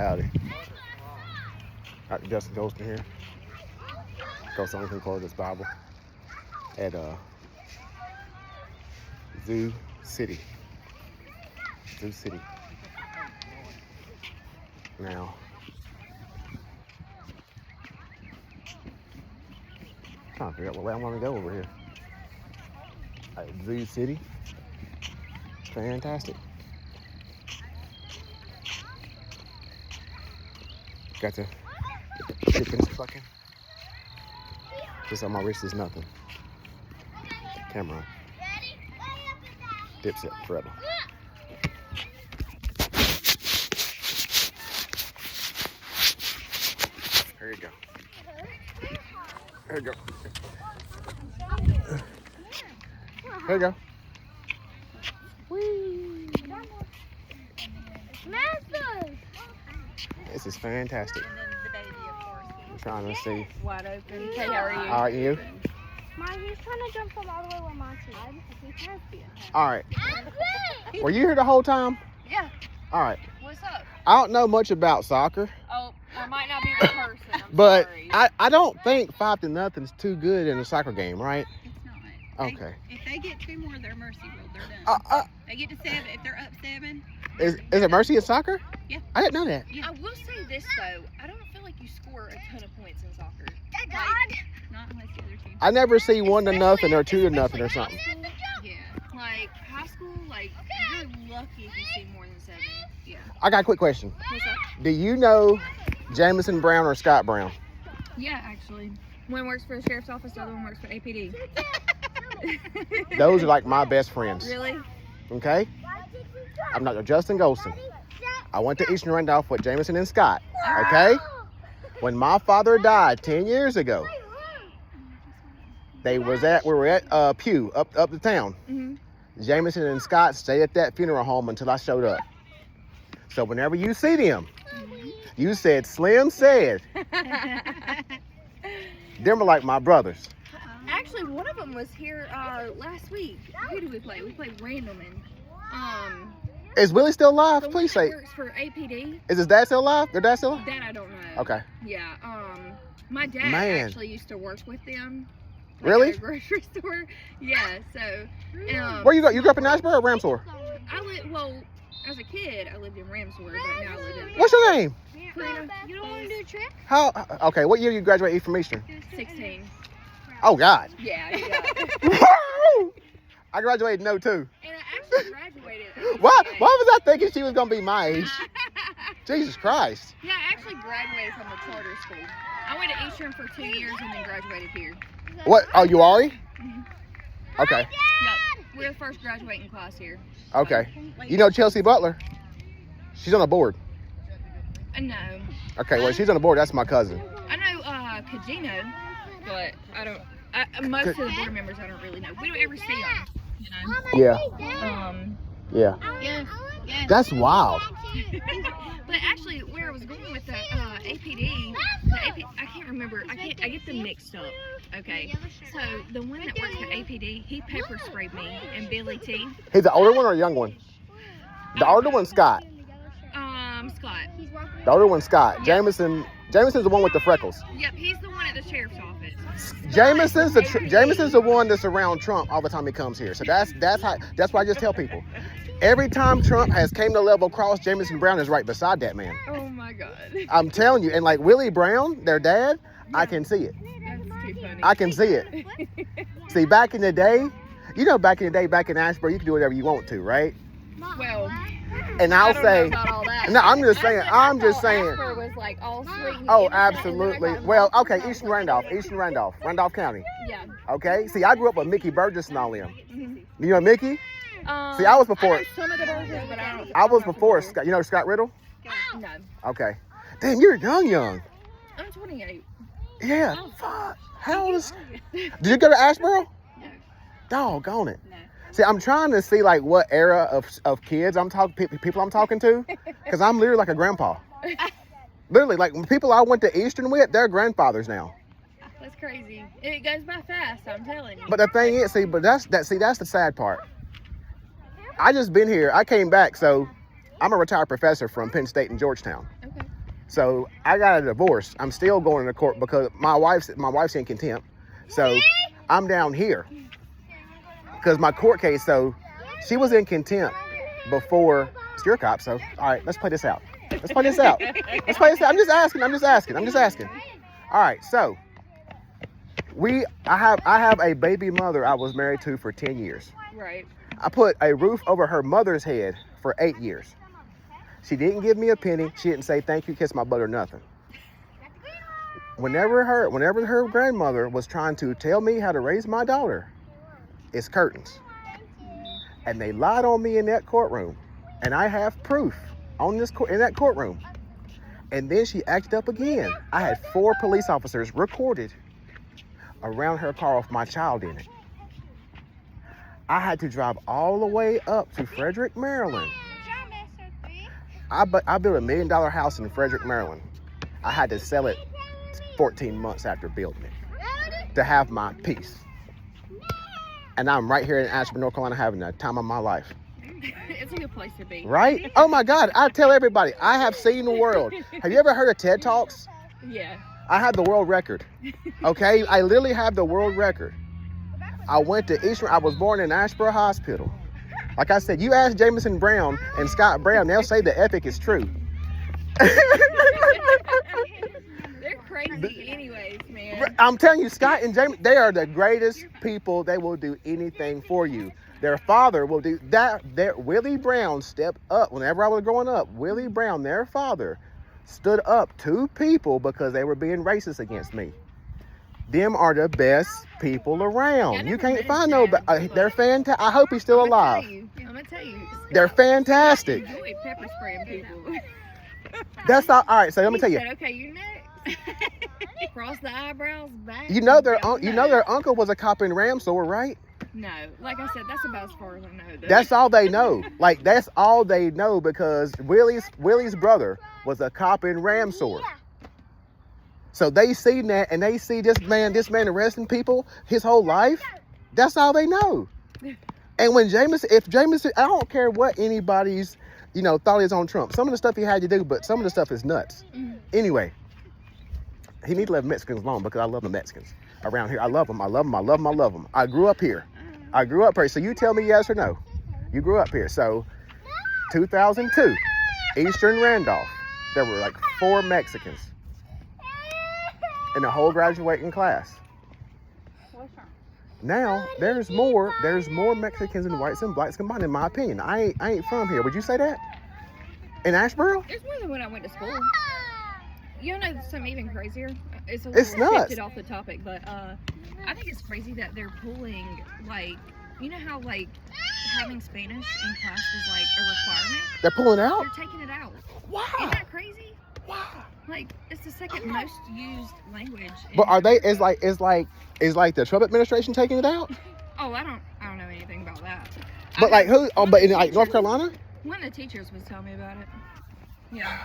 Howdy. Dr. Justin Goldstonian here. Goldstonian Concordance Bible at Zoo City. Zoo City. Now, I'm trying to figure out what way I want to go over here. At Zoo City. Fantastic. Got to chickens fucking. This on my wrist is nothing. Camera on. Dipset forever. There you go. There you go. There you go. Whee! This is fantastic. And then the baby, of course. I'm trying to see. Wide open. Hey, how are you? All right, you? Mom, he's trying to jump from all the way where Mom's is. All right. Were you here the whole time? Yeah. All right. What's up? I don't know much about soccer, Oh, I might not be the person. I'm but sorry. I don't think 5-0 is too good in a soccer game, right? It's not. Okay. If they get 2 more, they're mercy ruled. They're done. They get to 7. If they're up 7, Is it mercy in soccer? Yeah. I didn't know that. yeah. I will say this though, I don't feel like you score a ton of points in soccer. Not unless the other team. I never see 1-0 or 2-0 or something. Yeah. Like high school, like you're lucky if you see more than 7. Yeah. I got a quick question. What's up? Do you know Jamison Brown or Scott Brown? Yeah, actually. One works for the sheriff's office, the other one works for APD. Those are like my best friends. Really? Okay? I'm not Justin Golston. I went to Eastern Randolph with Jamison and Scott. Okay? When my father died 10 years ago, we were at Pew up the town. Mm-hmm. Jamison and Scott stayed at that funeral home until I showed up. So whenever you see them, you said Slim said. Them are like my brothers. Actually, one of them was here last week. Who did we play? We played Randleman. Is Willie still alive? The one Please that say. works for APD. Is his dad still alive? Their dad still alive? That I don't know. Okay. Yeah. My dad Man. actually used to work with them. Really? At a grocery store. Yeah. So. Where you go? You grew up in Ashburn or Ramsor? As a kid, I lived in Ramsor, but now I live in. What's your name? You don't want to do a trick? How? Okay. What year you graduated from Eastern? 16. Oh God. Yeah. I graduated in 02. And I actually graduated. Why was I thinking she was gonna be my age? Jesus Christ. Yeah, I actually graduated from a charter school. I went to Eastern for 2 years and then graduated here. What? Oh, you Ari? Mhm. Okay. Yep. We're the first graduating class here. Okay. You know Chelsea Butler? She's on the board. No. Okay. Well, she's on the board. That's my cousin. I know Kajino, but I don't. Most of the board members I don't really know. We don't ever see them. You know. Yeah. Yeah. Yeah. That's wild. But actually, where I was going with the APD, I can't remember. I get them mixed up. Okay. So the one that works for APD, he pepper sprayed me and Billy T. He's the older one or a young one? The older one's Scott. Scott. The older one's Scott. Jameson's the one with the freckles. Yep, he's the one at the sheriff's office. Jameson's the one that's around Trump all the time he comes here. So that's why I just tell people. Every time Trump has came to level cross, Jamison Brown is right beside that man. Oh my God. I'm telling you, and like Willie Brown, their dad, I can see it. That's too funny. I can see it. See, back in the day, back in Ashburn, you can do whatever you want to, right? Well, And I I'll don't say, know about all that. no, I'm just saying. Ashford was like all sweet and Oh, innocent, and absolutely. then I got Well, lost okay, in Eastern all Randolph County. Yeah. Okay, see, I grew up with Mickey Burgess and all them. Mhm. You know Mickey? See, I was before. I know some of the Burgers, but I don't. I was before Scott. You know Scott Riddle? No, Okay. Damn, you're young. I'm 28. Yeah. Fuck. How old is? Did you go to Ashboro? No. Doggone it. No. See, I'm trying to see like what era of kids people I'm talking to, because I'm literally like a grandpa. Literally, like people I went to Eastern with, they're grandfathers now. That's crazy. It goes by fast, I'm telling you. But the thing is, that's the sad part. I just been here. I came back, so I'm a retired professor from Penn State in Georgetown. Okay. So I got a divorce. I'm still going to court because my wife's in contempt. So I'm down here because my court case. So she was in contempt before. It's your cop. So all right, let's play this out. Let's play this out. Let's play this out. I'm just asking. All right, so I have a baby mother I was married to for 10 years. Right. I put a roof over her mother's head for 8 years. She didn't give me a penny. She didn't say thank you, kiss my butt, or nothing. Whenever her grandmother was trying to tell me how to raise my daughter, it's curtains. And they lied on me in that courtroom. And I have proof in that courtroom. And then she acted up again. I had 4 police officers recorded around her car with my child in it. I had to drive all the way up to Frederick, Maryland. I built $1 million house in Frederick, Maryland. I had to sell it 14 months after building it to have my peace. And I'm right here in Ashburn, North Carolina, having the time of my life. It's a good place to be. Right? Oh my God. I tell everybody, I have seen the world. Have you ever heard of TED Talks? Yeah. I have the world record. Okay? I literally have the world record. I went to I was born in Ashboro Hospital. Like I said, you ask Jameson Brown and Scott Brown, they'll say the epic is true. They're crazy anyways, man. I'm telling you, Scott and Jameson, they are the greatest people. They will do anything for you. Their father will do that. Willie Brown stepped up. Whenever I was growing up, Willie Brown, their father, stood up to people because they were being racist against me. Them are the best people around. You can't find nobody. They're fantastic. I hope he's still alive. I'm gonna tell you. They're fantastic. I enjoy pepper spraying people. That's all. All right. So let me He tell you. said, okay, you're next. Cross the eyebrows back. You know their uncle was a cop in Ramsor, right? No, like I said, that's about as far as I know. Though. That's all they know. Like that's all they know because Willie's brother was a cop in Ramsor. So they see that and they see this man arresting people his whole life. That's all they know. And when if Jameson, I don't care what anybody's, thought is on Trump. Some of the stuff he had to do, but some of the stuff is nuts. Mm-hmm. Anyway, he needs to let Mexicans alone because I love the Mexicans around here. I love them. I grew up here. So you tell me yes or no. You grew up here. So 2002, Eastern Randolph, there were like 4 Mexicans in the whole graduating class. Now there's more Mexicans and whites and blacks combined, in my opinion. I ain't from here. Would you say that? In Asheboro? There's more than when I went to school. You know something even crazier? It's nuts. Shifted off the topic, but I think it's crazy that they're pulling how having Spanish in class is like a requirement. They're pulling out? They're taking it out. Wow. Isn't that crazy? Wow. Like it's the second most used language. But are they? Is like the Trump administration taking it out? Oh, I don't know anything about that. But like who? Oh, but in like North Carolina? One of the teachers was telling me about it. Yeah.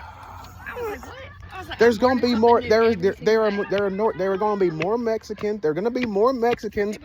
I was like, what? I was like, there's going to be more. There are going to be more Mexicans. There are going to be more Mexicans.